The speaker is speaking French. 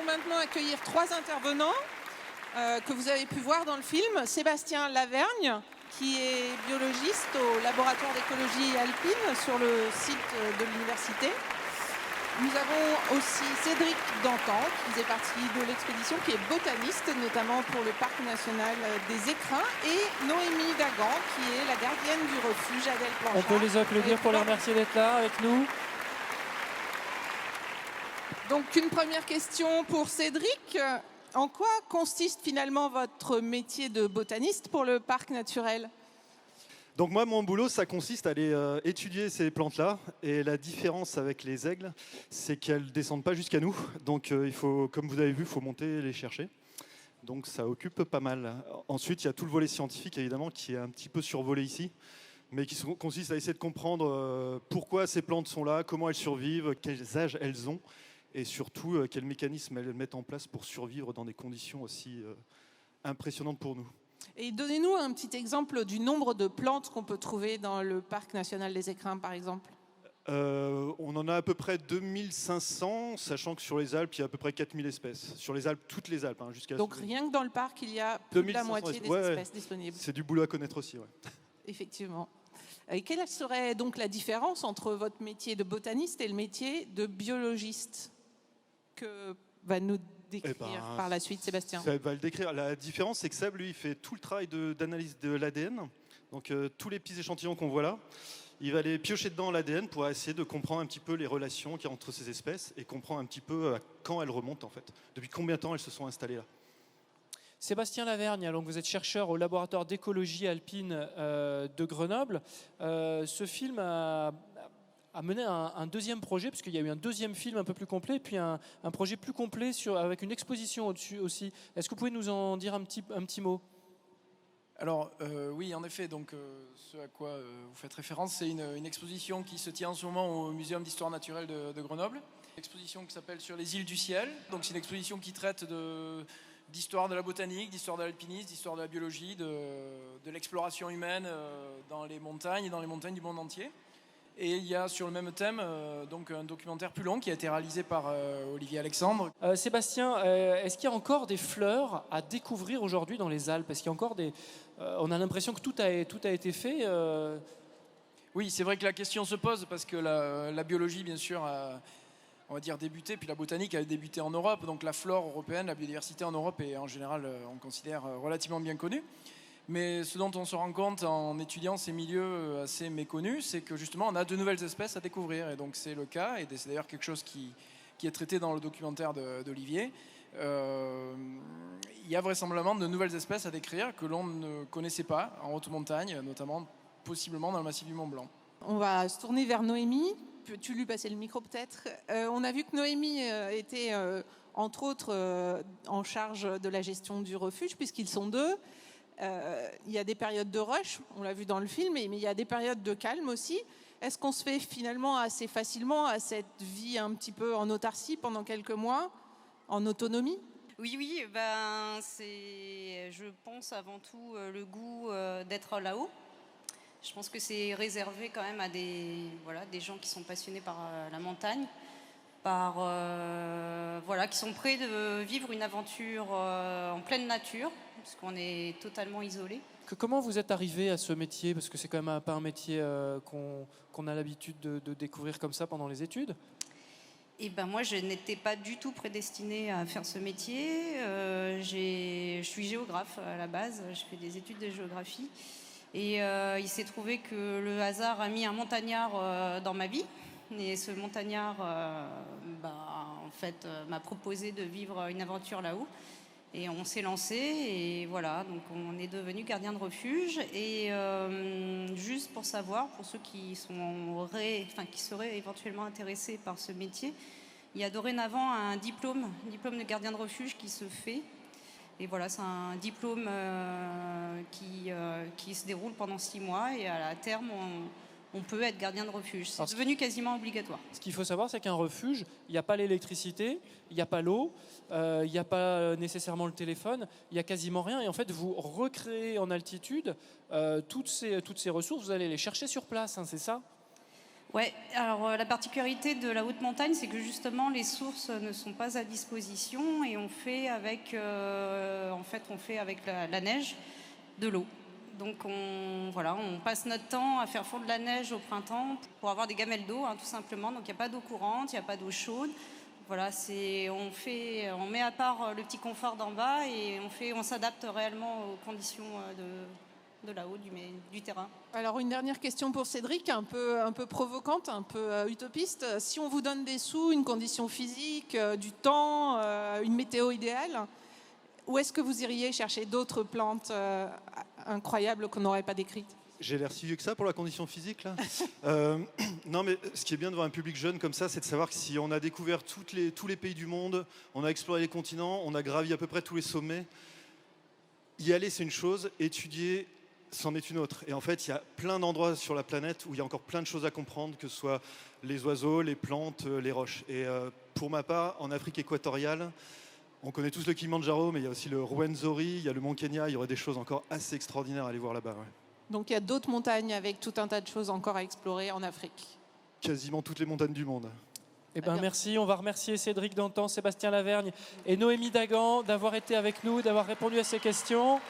maintenant accueillir 3 intervenants que vous avez pu voir dans le film. Sébastien Lavergne, qui est biologiste au laboratoire d'écologie alpine sur le site de l'université. Nous avons aussi Cédric Dantan, qui faisait partie de l'expédition, qui est botaniste, notamment pour le parc national des Écrins, et Noémie Dagan, qui est la gardienne du refuge Adèle Planchard. On peut les applaudir pour les remercier d'être là avec nous. Donc une première question pour Cédric. En quoi consiste finalement votre métier de botaniste pour le parc naturel ? Donc moi, mon boulot, ça consiste à aller étudier ces plantes-là. Et la différence avec les aigles, c'est qu'elles ne descendent pas jusqu'à nous. Donc il faut, comme vous avez vu, il faut monter les chercher. Donc ça occupe pas mal. Ensuite, il y a tout le volet scientifique, évidemment, qui est un petit peu survolé ici, mais qui consiste à essayer de comprendre pourquoi ces plantes sont là, comment elles survivent, quels âges elles ont, et surtout quels mécanismes elles mettent en place pour survivre dans des conditions aussi impressionnantes pour nous. Et donnez-nous un petit exemple du nombre de plantes qu'on peut trouver dans le parc national des Écrins, par exemple. On en a à peu près 2500, sachant que sur les Alpes, il y a à peu près 4000 espèces. Sur les Alpes, toutes les Alpes. Jusqu'à Donc rien que dans le parc, il y a plus de la moitié des espèces disponibles. C'est du boulot à connaître aussi. Ouais. Effectivement. Et quelle serait donc la différence entre votre métier de botaniste et le métier de biologiste que va nous décrire par la suite Sébastien? Ça va le décrire. La différence, c'est que Seb, lui, il fait tout le travail d'analyse de l'ADN. Donc tous les petits échantillons qu'on voit là, il va les piocher dedans l'ADN pour essayer de comprendre un petit peu les relations qu'il y a entre ces espèces et comprendre un petit peu à quand elles remontent en fait. Depuis combien de temps elles se sont installées là. Sébastien Lavergne, donc vous êtes chercheur au laboratoire d'écologie alpine de Grenoble. Ce film a mené un deuxième projet, puisqu'il y a eu un deuxième film un peu plus complet, et puis un projet plus complet avec une exposition au-dessus aussi. Est-ce que vous pouvez nous en dire un petit mot ? Alors oui, en effet, donc, ce à quoi vous faites référence, c'est une exposition qui se tient en ce moment au Muséum d'histoire naturelle de Grenoble. Une exposition qui s'appelle Sur les îles du ciel. Donc c'est une exposition qui traite d'histoire de la botanique, d'histoire de l'alpinisme, d'histoire de la biologie, de l'exploration humaine dans les montagnes et dans les montagnes du monde entier. Et il y a sur le même thème donc un documentaire plus long qui a été réalisé par Olivier Alexandre. Sébastien, est-ce qu'il y a encore des fleurs à découvrir aujourd'hui dans les Alpes ? Est-ce qu'il y a encore on a l'impression que tout a été fait Oui, c'est vrai que la question se pose parce que la biologie, bien sûr, on va dire débuté, puis la botanique a débuté en Europe. Donc la flore européenne, la biodiversité en Europe est en général, on considère, relativement bien connue. Mais ce dont on se rend compte en étudiant ces milieux assez méconnus, c'est que justement on a de nouvelles espèces à découvrir. Et donc c'est le cas, et c'est d'ailleurs quelque chose qui est traité dans le documentaire d'Olivier. Il y a vraisemblablement de nouvelles espèces à décrire que l'on ne connaissait pas en haute montagne, notamment possiblement dans le massif du Mont Blanc. On va se tourner vers Noémie. Peux-tu lui passer le micro peut-être ? On a vu que Noémie était entre autres en charge de la gestion du refuge, puisqu'ils sont 2. Il y a des périodes de rush, on l'a vu dans le film, mais il y a des périodes de calme aussi. Est-ce qu'on se fait finalement assez facilement à cette vie un petit peu en autarcie pendant quelques mois, en autonomie ? Oui, c'est, je pense, avant tout le goût d'être là-haut. Je pense que c'est réservé quand même à des gens qui sont passionnés par la montagne, qui sont prêts de vivre une aventure en pleine nature, parce qu'on est totalement isolé. Comment vous êtes arrivé à ce métier ? Parce que c'est quand même pas un métier qu'on a l'habitude de découvrir comme ça pendant les études. Et moi, je n'étais pas du tout prédestinée à faire ce métier. Je suis géographe à la base, je fais des études de géographie. Et il s'est trouvé que le hasard a mis un montagnard dans ma vie. Et ce montagnard m'a proposé de vivre une aventure là-haut. Et on s'est lancé et voilà, donc on est devenu gardien de refuge. Et juste pour savoir, pour ceux qui seraient éventuellement intéressés par ce métier, il y a dorénavant un diplôme de gardien de refuge qui se fait. Et voilà, c'est un diplôme qui se déroule pendant 6 mois et à terme, on peut être gardien de refuge. C'est devenu quasiment obligatoire. Ce qu'il faut savoir, c'est qu'un refuge, il n'y a pas l'électricité, il n'y a pas l'eau, il n'y a pas nécessairement le téléphone, il n'y a quasiment rien. Et en fait, vous recréez en altitude toutes ces ressources, vous allez les chercher sur place, hein, c'est ça ? Ouais, alors la particularité de la haute montagne, c'est que justement les sources ne sont pas à disposition et on fait avec, la neige de l'eau. Donc on passe notre temps à faire fondre de la neige au printemps pour avoir des gamelles d'eau, tout simplement. Donc il n'y a pas d'eau courante, il n'y a pas d'eau chaude. Voilà, on met à part le petit confort d'en bas et on s'adapte réellement aux conditions de là-haut, du terrain. Alors une dernière question pour Cédric, un peu provocante, un peu utopiste. Si on vous donne des sous, une condition physique, du temps, une météo idéale, où est-ce que vous iriez chercher d'autres plantes incroyables qu'on n'aurait pas décrites? J'ai l'air si vieux que ça pour la condition physique là. Non mais ce qui est bien devant un public jeune comme ça, c'est de savoir que si on a découvert tous les pays du monde, on a exploré les continents, on a gravi à peu près tous les sommets, y aller c'est une chose, étudier c'en est une autre. Et en fait, il y a plein d'endroits sur la planète où il y a encore plein de choses à comprendre, que ce soit les oiseaux, les plantes, les roches. Et pour ma part, en Afrique équatoriale, on connaît tous le Kilimandjaro, mais il y a aussi le Ruwenzori, il y a le Mont Kenya, il y aurait des choses encore assez extraordinaires à aller voir là-bas. Ouais. Donc il y a d'autres montagnes avec tout un tas de choses encore à explorer en Afrique. Quasiment toutes les montagnes du monde. Eh ben, merci, on va remercier Cédric Dantan, Sébastien Lavergne et Noémie Dagan d'avoir été avec nous, d'avoir répondu à ces questions.